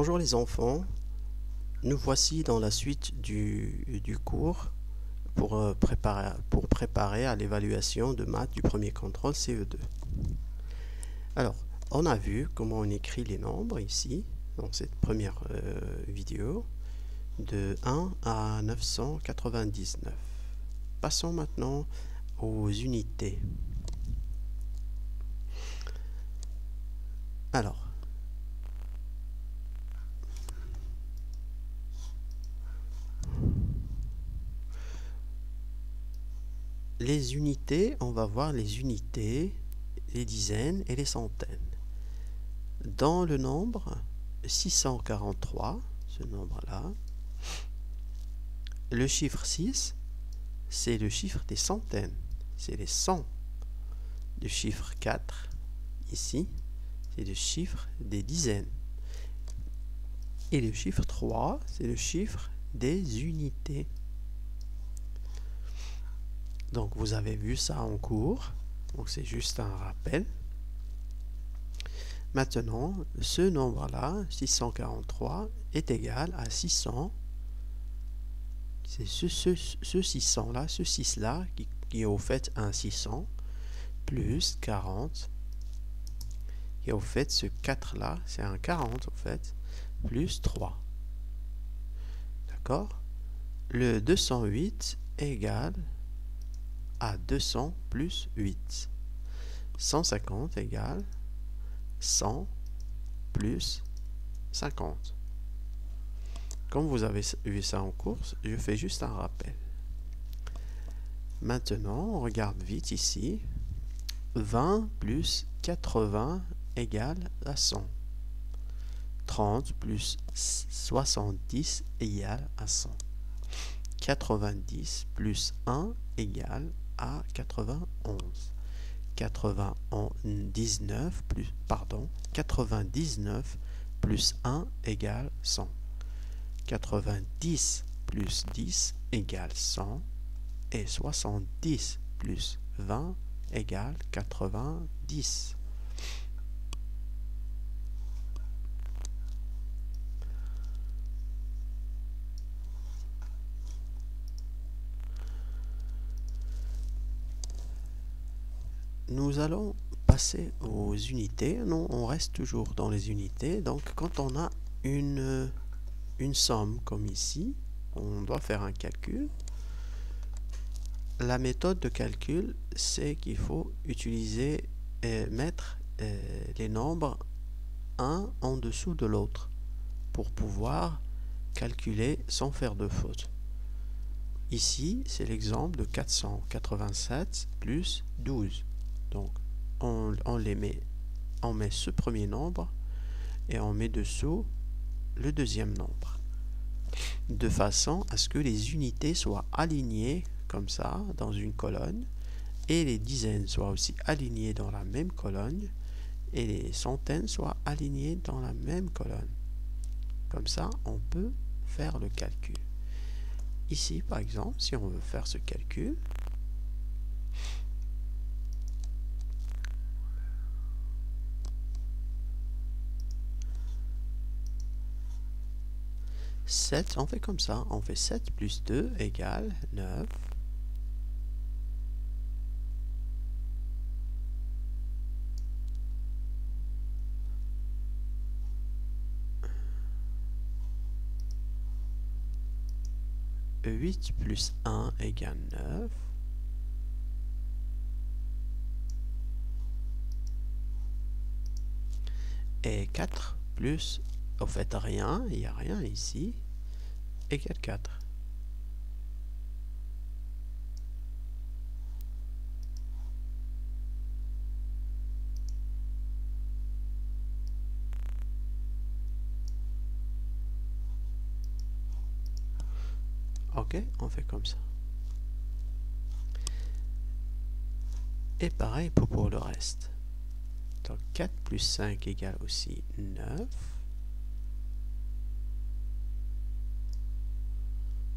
Bonjour les enfants, nous voici dans la suite du cours pour préparer à l'évaluation de maths du premier contrôle CE2. Alors, on a vu comment on écrit les nombres ici, dans cette première vidéo, de 1 à 999. Passons maintenant aux unités. Alors, les unités, on va voir les unités, les dizaines et les centaines. Dans le nombre 643, ce nombre-là, le chiffre 6, c'est le chiffre des centaines, c'est les cents. Le chiffre 4, ici, c'est le chiffre des dizaines. Et le chiffre 3, c'est le chiffre des unités. Donc vous avez vu ça en cours, donc c'est juste un rappel. Maintenant, ce nombre-là, 643, est égal à 600. C'est ce 600-là, ce 6-là, qui est au fait un 600, plus 40, qui est au fait ce 4-là, c'est un 40 au fait, plus 3. D'accord? Le 208 est égal à 200 plus 8. 150 égale 100 plus 50. Comme vous avez vu ça en course, je fais juste un rappel. Maintenant, on regarde vite ici. 20 plus 80 égale à 100. 30 plus 70 égale à 100. 90 plus 1 égale à 91. 99 plus 1 égale 100. 90 plus 10 égale 100. Et 70 plus 20 égale 90. Nous allons passer aux unités. Non, on reste toujours dans les unités. Donc, quand on a une somme comme ici, on doit faire un calcul. La méthode de calcul, c'est qu'il faut utiliser mettre les nombres un en dessous de l'autre pour pouvoir calculer sans faire de faute. Ici, c'est l'exemple de 487 plus 12. Donc, on met ce premier nombre et on met dessous le deuxième nombre, de façon à ce que les unités soient alignées comme ça dans une colonne et les dizaines soient aussi alignées dans la même colonne et les centaines soient alignées dans la même colonne. Comme ça, on peut faire le calcul. Ici, par exemple, si on veut faire ce calcul, on fait comme ça, on fait 7 plus 2 égale 9. « 8 plus 1 égale 9. » Et 4 plus, au fait rien, il n'y a rien ici, égale 4. Ok, on fait comme ça. Et pareil pour le reste. Donc 4 plus 5 égale aussi 9.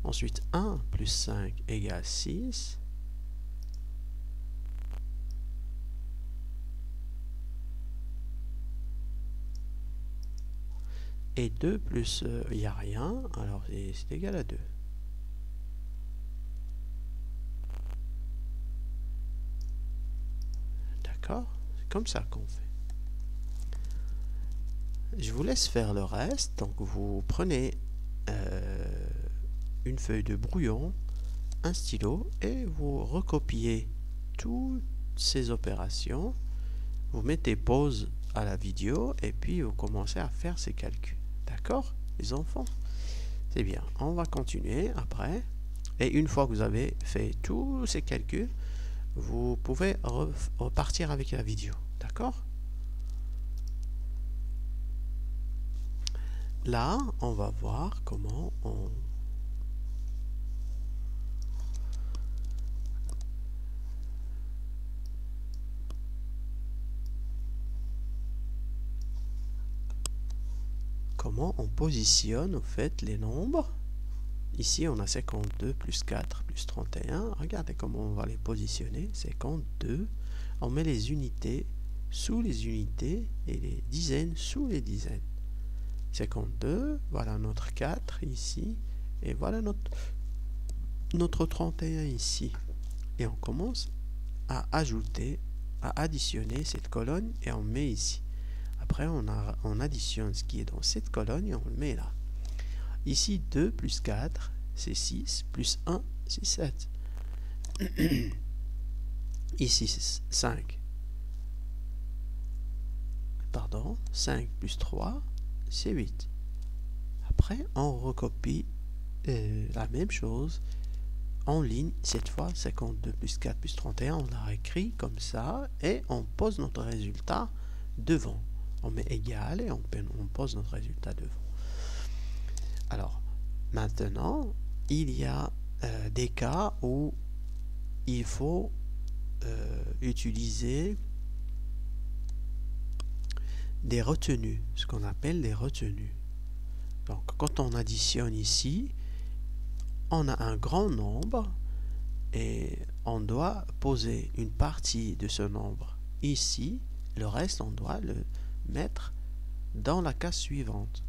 Ensuite 1 plus 5 égale 6. Et 2 plus, il n'y a rien, alors c'est égal à 2. D'accord? C'est comme ça qu'on fait. Je vous laisse faire le reste. Donc vous prenez une feuille de brouillon, un stylo, et vous recopiez toutes ces opérations. Vous mettez pause à la vidéo et puis vous commencez à faire ces calculs. D'accord, les enfants? C'est bien. On va continuer après. Et une fois que vous avez fait tous ces calculs, vous pouvez repartir avec la vidéo. D'accord? Là, on va voir comment on positionne en fait les nombres. Ici, on a 52 plus 4 plus 31. Regardez comment on va les positionner. 52. On met les unités sous les unités et les dizaines sous les dizaines. 52, voilà notre 4 ici. Et voilà notre 31 ici. Et on commence à ajouter, à additionner cette colonne et on met ici. Après, on additionne ce qui est dans cette colonne et on le met là. Ici, 2 plus 4, c'est 6, plus 1, c'est 7. Ici, 5. Pardon, 5 plus 3, c'est 8. Après, on recopie la même chose en ligne. Cette fois, 52 plus 4 plus 31, on l'a écrit comme ça et on pose notre résultat devant. On met égal et on pose notre résultat devant. Alors, maintenant, il y a des cas où il faut utiliser des retenues, ce qu'on appelle des retenues. Donc, quand on additionne ici, on a un grand nombre et on doit poser une partie de ce nombre ici, le reste on doit le mettre dans la case suivante.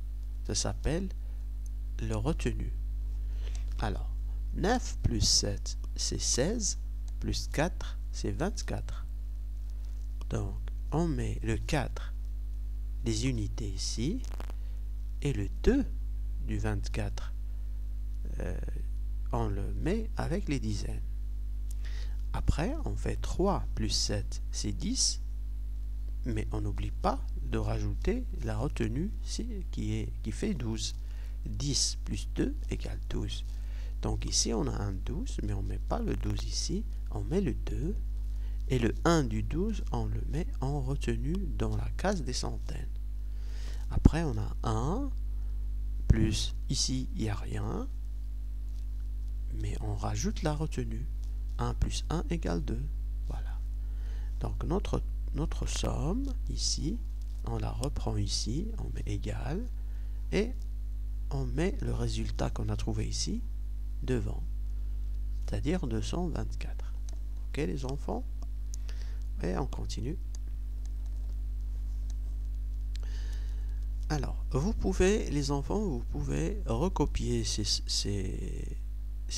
Ça s'appelle le retenu. Alors, 9 plus 7, c'est 16, plus 4, c'est 24. Donc, on met le 4 des unités ici, et le 2 du 24, on le met avec les dizaines. Après, on fait 3 plus 7, c'est 10, mais on n'oublie pas de rajouter la retenue qui fait 12. 10 plus 2 égale 12. Donc ici, on a un 12, mais on ne met pas le 12 ici, on met le 2, et le 1 du 12, on le met en retenue dans la case des centaines. Après, on a 1, plus, ici, il n'y a rien, mais on rajoute la retenue. 1 plus 1 égale 2. Voilà. Donc, notre somme, ici, on la reprend ici, on met égal, et on met le résultat qu'on a trouvé ici devant, c'est-à-dire 224. Ok, les enfants? Et on continue. Alors, vous pouvez, les enfants, vous pouvez recopier ces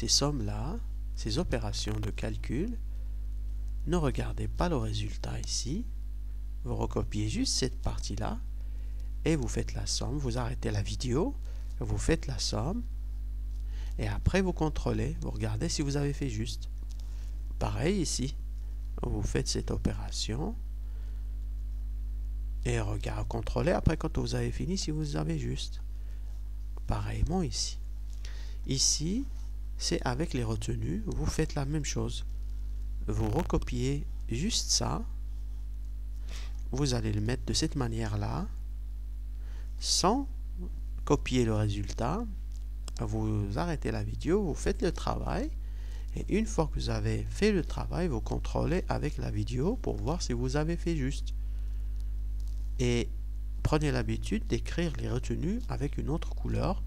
sommes-là, ces opérations de calcul. Ne regardez pas le résultat ici. Vous recopiez juste cette partie-là et vous faites la somme. Vous arrêtez la vidéo, vous faites la somme et après vous contrôlez, vous regardez si vous avez fait juste. Pareil ici, vous faites cette opération et contrôlez après quand vous avez fini si vous avez juste. Pareillement ici. Ici, c'est avec les retenues, vous faites la même chose. Vous recopiez juste ça. Vous allez le mettre de cette manière-là, sans copier le résultat. Vous arrêtez la vidéo, vous faites le travail. Et une fois que vous avez fait le travail, vous contrôlez avec la vidéo pour voir si vous avez fait juste. Et prenez l'habitude d'écrire les retenues avec une autre couleur.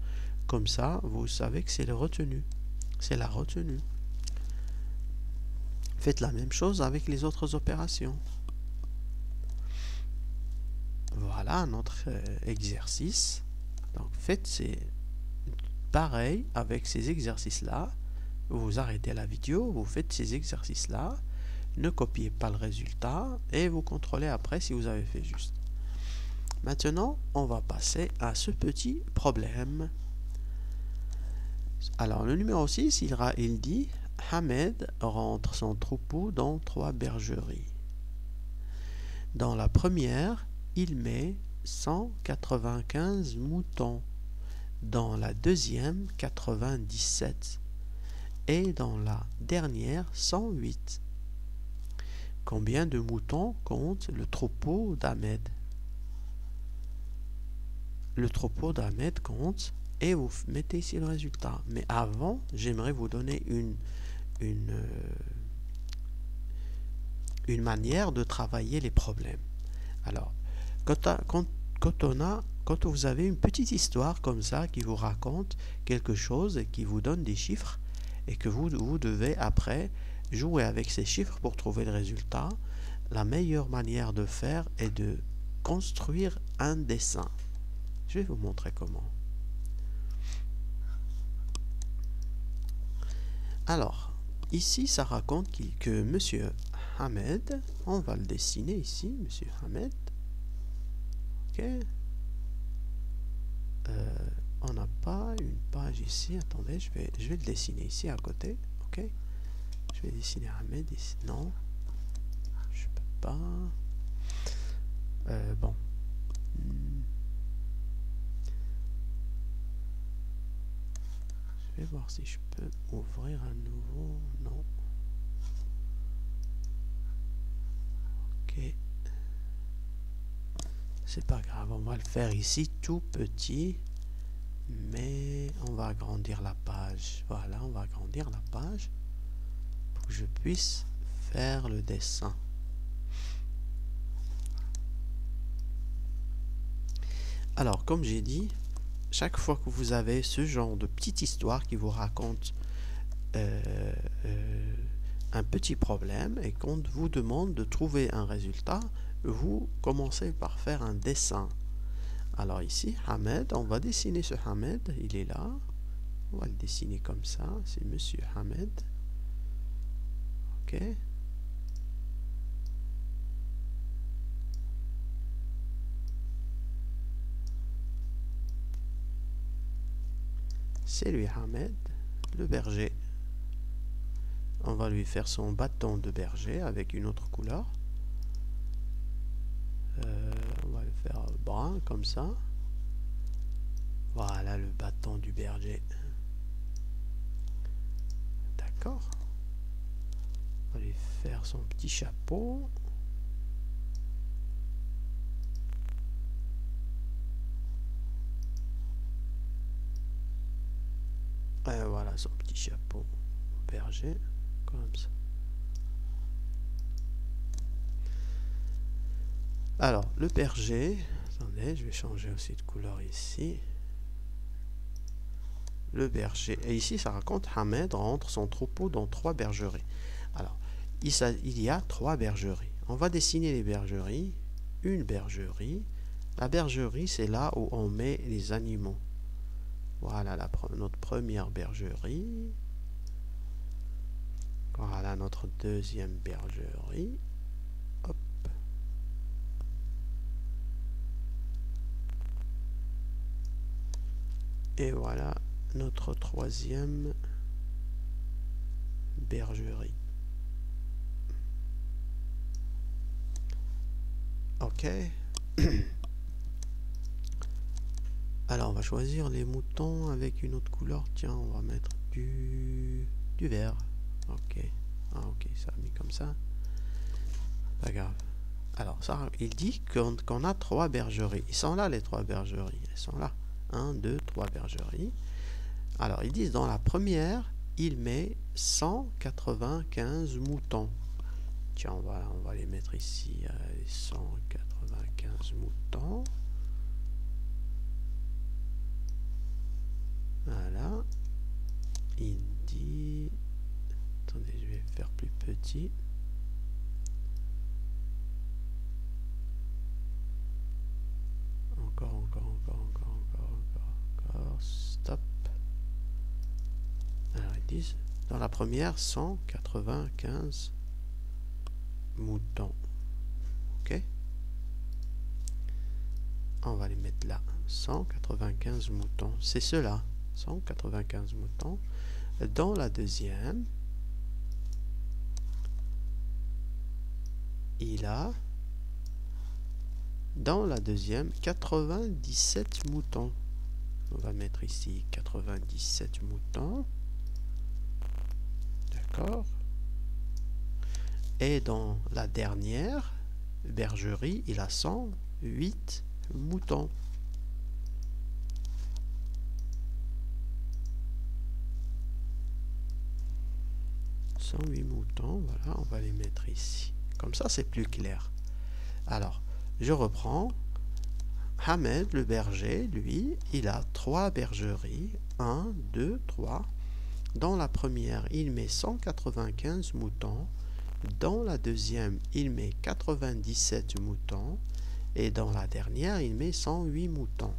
Comme ça, vous savez que c'est le retenu. C'est la retenue. Faites la même chose avec les autres opérations. Voilà notre exercice. Donc faites pareil avec ces exercices-là. Vous arrêtez la vidéo, vous faites ces exercices-là, ne copiez pas le résultat et vous contrôlez après si vous avez fait juste. Maintenant, on va passer à ce petit problème. Alors, le numéro 6, il dit « Hamed rentre son troupeau dans 3 bergeries. Dans la première, il met 195 moutons. Dans la deuxième, 97. Et dans la dernière, 108. Combien de moutons compte le troupeau d'Ahmed? Le troupeau d'Ahmed compte, et vous mettez ici le résultat. Mais avant, j'aimerais vous donner une manière de travailler les problèmes. Alors, quand vous avez une petite histoire comme ça qui vous raconte quelque chose et qui vous donne des chiffres et que vous devez après jouer avec ces chiffres pour trouver le résultat, la meilleure manière de faire est de construire un dessin. Je vais vous montrer comment. Alors, ici, ça raconte que Monsieur Hamed, on va le dessiner ici, Monsieur Hamed. Ok. On n'a pas une page ici. Attendez, je vais le dessiner ici à côté. Ok. Je vais dessiner Hamed ici. Non, je peux pas. Bon. Je vais voir si je peux ouvrir un nouveau. Non. Ok. C'est pas grave, on va le faire ici tout petit. Mais on va agrandir la page. Voilà, on va agrandir la page pour que je puisse faire le dessin. Alors, comme j'ai dit, chaque fois que vous avez ce genre de petite histoire qui vous raconte un petit problème et qu'on vous demande de trouver un résultat, vous commencez par faire un dessin. Alors ici, Hamed, on va dessiner ce Hamed, il est là. On va le dessiner comme ça, c'est Monsieur Hamed. Ok. C'est lui Hamed, le berger. On va lui faire son bâton de berger avec une autre couleur. On va le faire brun comme ça. Voilà le bâton du berger. D'accord. On va lui faire son petit chapeau. Et voilà son petit chapeau berger. Comme ça. Alors, le berger, attendez, je vais changer aussi de couleur ici. Le berger, et ici ça raconte Hamed rentre son troupeau dans 3 bergeries. Alors, il y a 3 bergeries. On va dessiner les bergeries. Une bergerie. La bergerie, c'est là où on met les animaux. Voilà notre première bergerie. Voilà notre deuxième bergerie. Hop. Et voilà notre troisième bergerie. Ok. Alors on va choisir les moutons avec une autre couleur. Tiens, on va mettre du vert. Ok. Ah ok, ça a mis comme ça. Pas grave. Alors ça, il dit qu'on a 3 bergeries. Ils sont là les 3 bergeries. Elles sont là. 1, 2, 3 bergeries. Alors ils disent dans la première, il met 195 moutons. Tiens, on va les mettre ici. 195 moutons. Voilà. Il dit... Attendez, je vais faire plus petit. Encore. Dans la première, 195 moutons. Ok. On va les mettre là. 195 moutons. C'est cela. 195 moutons. Dans la deuxième, il a, dans la deuxième, 97 moutons. On va mettre ici 97 moutons. D'accord. Et dans la dernière bergerie, il a 108 moutons. Moutons, voilà, on va les mettre ici. Comme ça, c'est plus clair. Alors, je reprends. Hamed, le berger, lui, il a 3 bergeries. 1, 2, 3. Dans la première, il met 195 moutons. Dans la deuxième, il met 97 moutons. Et dans la dernière, il met 108 moutons.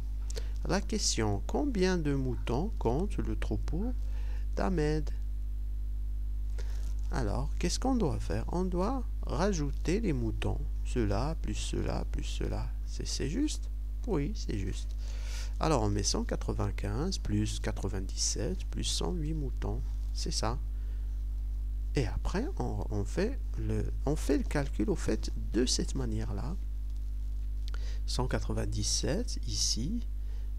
La question, combien de moutons compte le troupeau d'Ahmed? Alors, qu'est-ce qu'on doit faire? On doit rajouter les moutons. Cela, plus cela, plus cela. C'est juste? Oui, c'est juste. Alors, on met 195 plus 97 plus 108 moutons. C'est ça. Et après, on fait le calcul au fait de cette manière-là. 197 ici.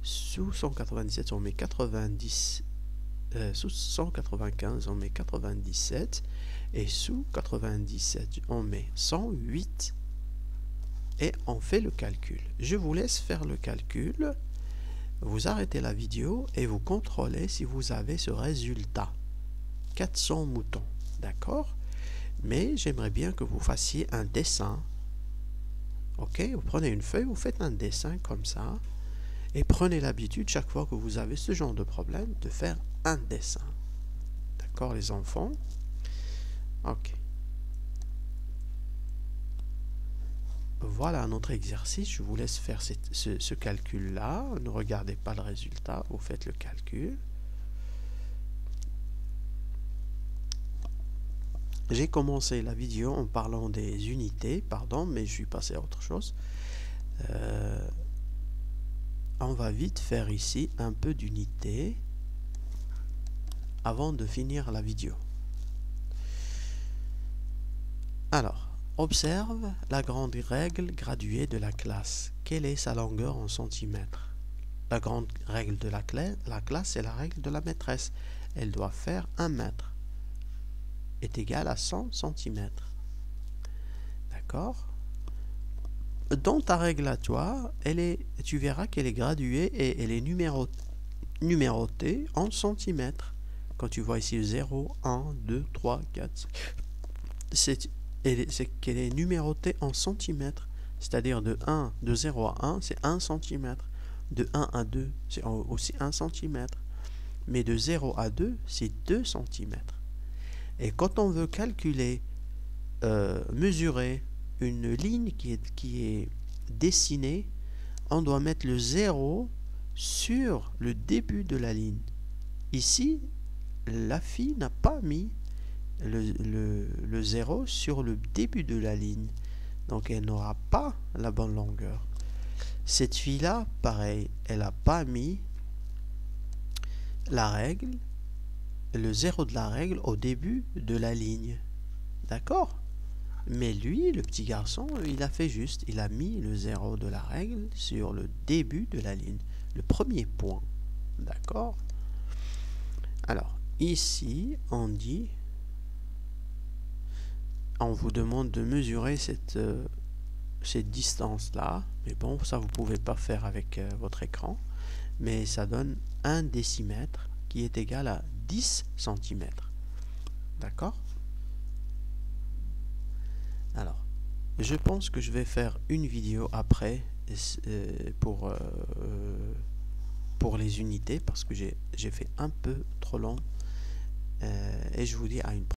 Sous 197, on met 90. Sous 195, on met 97. Et sous 97, on met 108. Et on fait le calcul. Je vous laisse faire le calcul. Vous arrêtez la vidéo et vous contrôlez si vous avez ce résultat. 400 moutons. D'accord? Mais j'aimerais bien que vous fassiez un dessin. Ok? Vous prenez une feuille, vous faites un dessin comme ça. Et prenez l'habitude, chaque fois que vous avez ce genre de problème, de faire un dessin. D'accord, les enfants? Ok. Voilà notre exercice. Je vous laisse faire ce calcul-là. Ne regardez pas le résultat, vous faites le calcul. J'ai commencé la vidéo en parlant des unités, pardon, mais je suis passé à autre chose. On va vite faire ici un peu d'unité avant de finir la vidéo. Alors, observe la grande règle graduée de la classe. Quelle est sa longueur en centimètres? La grande règle de la classe, c'est la règle de la maîtresse. Elle doit faire 1 mètre. Est égal à 100 cm. D'accord? Dans ta règle à toi, tu verras qu'elle est graduée et elle est numérotée en centimètres. Quand tu vois ici 0, 1, 2, 3, 4, c'est qu'elle est numérotée en centimètres. C'est-à-dire de 0 à 1, c'est 1 cm. De 1 à 2, c'est aussi 1 cm. Mais de 0 à 2, c'est 2 cm. Et quand on veut calculer, mesurer une ligne qui est dessinée, on doit mettre le 0 sur le début de la ligne. Ici, la fille n'a pas mis le 0 sur le début de la ligne. Donc elle n'aura pas la bonne longueur. Cette fille-là, pareil, elle n'a pas mis la règle, le 0 de la règle au début de la ligne. D'accord? Mais lui, le petit garçon, il a fait juste. Il a mis le 0 de la règle sur le début de la ligne. Le premier point. D'accord? Alors, ici, on dit... On vous demande de mesurer cette distance-là. Mais bon, ça, vous ne pouvez pas faire avec votre écran. Mais ça donne 1 décimètre qui est égal à 10 cm. D'accord? Alors, je pense que je vais faire une vidéo après pour les unités parce que j'ai fait un peu trop long. Et je vous dis à une prochaine.